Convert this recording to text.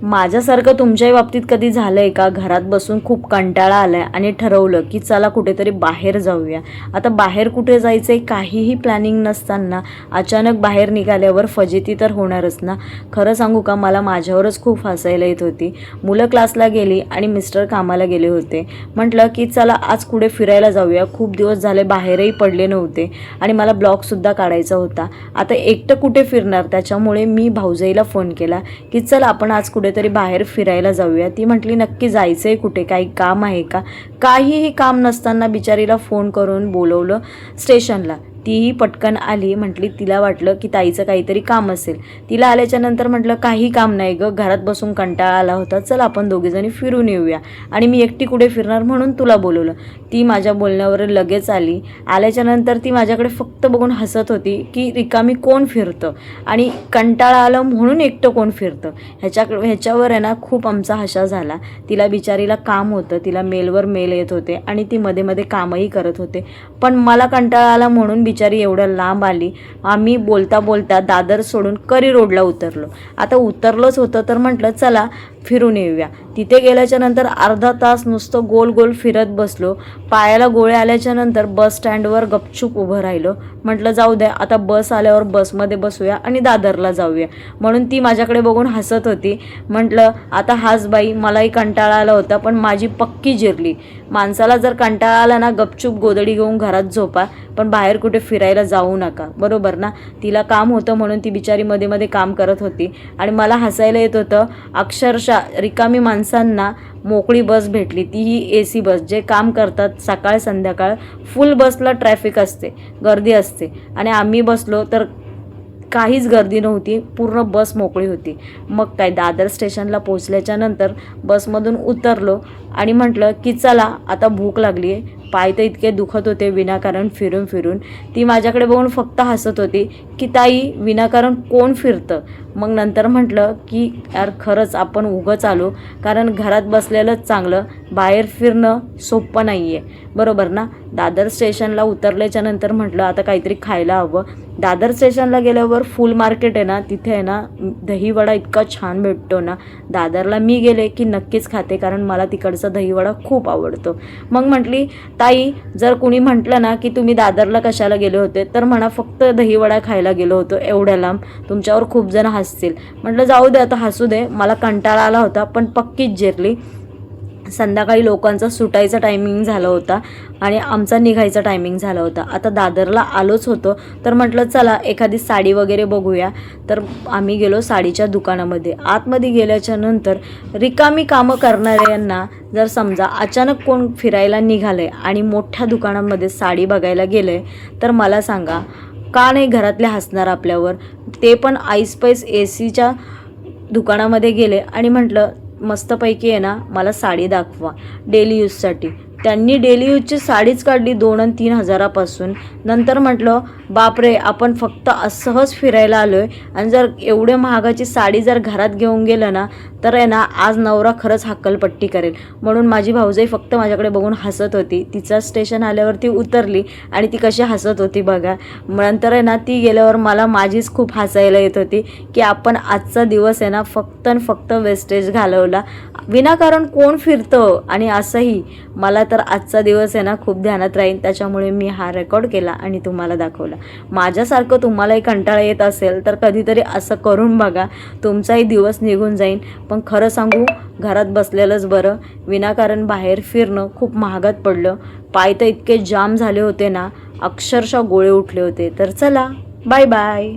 माझ्यासारखं तुमच्याही बाबतीत कधी झालं आहे का? घरात बसून खूप कंटाळा आला आहे आणि ठरवलं की चला कुठेतरी बाहेर जाऊया. आता बाहेर कुठे जायचं आहे काहीही प्लॅनिंग नसताना अचानक बाहेर निघाल्यावर फजिती तर होणारच ना. खरं सांगू का, मला माझ्यावरच खूप हसायला येत होती. मुलं क्लासला गेली आणि मिस्टर कामाला गेले होते. म्हटलं की चला आज कुठे फिरायला जाऊया. खूप दिवस झाले बाहेरही पडले नव्हते आणि मला ब्लॉगसुद्धा काढायचा होता. आता एकटं कुठे फिरणार, त्याच्यामुळे मी भाऊजाईला फोन केला की चल आपण आज कुठेतरी बाहेर फिरायला जाऊया. ती म्हटली नक्की जायचं आहे कुठे, काही काम आहे का? काहीही काम नसताना बिचारीला फोन करून बोलवलं स्टेशनला. तीही पटकन आली. म्हटली तिला वाटलं की ताईचं काहीतरी काम असेल. तिला आल्याच्या नंतर म्हटलं काही काम नाही गं, घरात बसून कंटाळा आला होता, चल आपण दोघीजणी फिरून येऊया आणि मी एकटी कुठे फिरणार म्हणून तुला बोलवलं. ती माझ्या बोलण्यावर लगेच आली. आल्याच्या नंतर ती माझ्याकडे फक्त बघून हसत होती की रिकामी कोण फिरतं आणि कंटाळा आलं म्हणून एकटं कोण फिरतं. ह्याच्यावर आहे ना खूप आमचा हसा झाला. तिला बिचारीला काम होतं, तिला मेलवर मेल येत होते आणि ती मध्ये मध्ये कामही करत होते. पण मला कंटाळा आला म्हणून बिचारी एवढ्या लांब आली. आम्ही बोलता बोलता दादर सोडून करी रोडला उतरलो. आता उतरलोच होतं तर म्हटलं चला फिरून येऊया. तिथे गेल्याच्या नंतर अर्धा तास नुसतं गोल गोल फिरत बसलो. पायाला गोळे आल्याच्या नंतर बस स्टँडवर गपचूप उभं राहिलो. म्हटलं जाऊ द्या, आता बस आल्यावर बसमध्ये बसूया आणि दादरला जाऊया. म्हणून ती माझ्याकडे बघून हसत होती. म्हटलं आता हाच बाई, मलाही कंटाळा आला होता पण माझी पक्की जिरली. माणसाला जर कंटाळा आला ना गपचूप गोधडी घेऊन घरात झोपा, पण बाहेर कुठे फिरायला जाऊ नका, बरोबर ना. तिला काम होतं म्हणून ती बिचारी मध्ये मध्ये काम करत होती आणि मला हसायला येत होतं. अक्षरशः रिकामी माणसांना मोकळी बस भेटली, तीही AC बस. जे काम करतात सकाळ संध्याकाळ फुल बसला ट्रॅफिक असते, गर्दी असते आणि आम्ही बसलो तर काहीच गर्दी नव्हती, पूर्ण बस मोकळी होती. मग काय, दादर स्टेशनला पोचल्याच्या नंतर बसमधून उतरलो आणि म्हटलं की चला आता भूक लागली आहे. पाय तर इतके दुखत होते विनाकारण फिरून फिरून. ती माझ्याकडे बघून फक्त हसत होती की ताई विनाकारण कोण फिरतं. मग नंतर म्हटलं की यार खरंच आपण उगाच आलो, कारण घरात बसलेलंच चांगलं, बाहेर फिरणं सोपं नाही आहे, बरोबर ना. दादर स्टेशनला उतरल्याच्या नंतर म्हटलं आता काहीतरी खायला हवं. दादर स्टेशनला गेल्यावर फुल मार्केट आहे ना, तिथे आहे ना दहीवडा इतका छान भेटतो ना. दादरला मी गेले की नक्कीच खाते, कारण मला तिकडचा दहीवडा खूप आवडतो. मग म्हटली ताई जर कुणी म्हटलं ना की तुम्ही दादरला कशाला गेले होते, तर म्हणा फक्त दहीवडा खायला गेलो होतो एवढ्या लांब, तुमच्यावर खूप जण हसतील. म्हटलं जाऊ दे आता हसू दे, मला कंटाळा आला होता पण पक्कीच जिरली. संध्याकाळी लोकांचा सुटायचा टायमिंग झाला होता आणि आमचा निघायचा टायमिंग झाला होता. आता दादरला आलोच होतो तर म्हटलं चला एखादी साडी वगैरे बघूया. तर आम्ही गेलो साडीच्या दुकानामध्ये. आतमध्ये गेल्याच्या नंतर रिकामी कामं करणाऱ्यांना जर समजा अचानक कोण फिरायला निघाले आणि मोठ्या दुकानामध्ये साडी बघायला गेले तर मला सांगा का नाही घरातले हसणार आपल्यावर. ते पण ऐसपैस ACच्या दुकानामध्ये गेले आणि म्हटलं मस्तपैकी आहे ना मला साडी दाखवा डेली यूजसाठी. त्यांनी डेली यूजची साडीच काढली 2 आणि 3 हजारापासून. नंतर म्हटलं बापरे, आपण फक्त असहज फिरायला आलो आहे आणि जर एवढे महागाची साडी जर घरात घेऊन गेलं ना तर आहे ना आज नवरा खरंच हक्कलपट्टी करेल. म्हणून माझी भाऊजाई फक्त माझ्याकडे बघून हसत होती. तिचं स्टेशन आल्यावर ती उतरली आणि ती कशी हसत होती बघा. नंतर आहे ना ती गेल्यावर मला माझीच खूप हसायला येत होती की आपण आजचा दिवस आहे ना फक्त आणि फक्त वेस्टेज घालवला, विनाकारण कोण फिरतं. आणि असंही मला तर आजचा दिवस आहे ना खूप ध्यानात राहील, त्याच्यामुळे मी हा रेकॉर्ड केला आणि तुम्हाला दाखवला. माझ्यासारखं तुम्हालाही कंटाळा येत असेल तर कधीतरी असं करून बघा, तुमचाही दिवस निघून जाईल. पण खरं सांगू, घरात बसलेलंच बरं. विनाकारण बाहेर फिरणं खूप महागात पडलं. पाय तर इतके जाम झाले होते ना, अक्षरशः गोळे उठले होते. तर चला बाय बाय.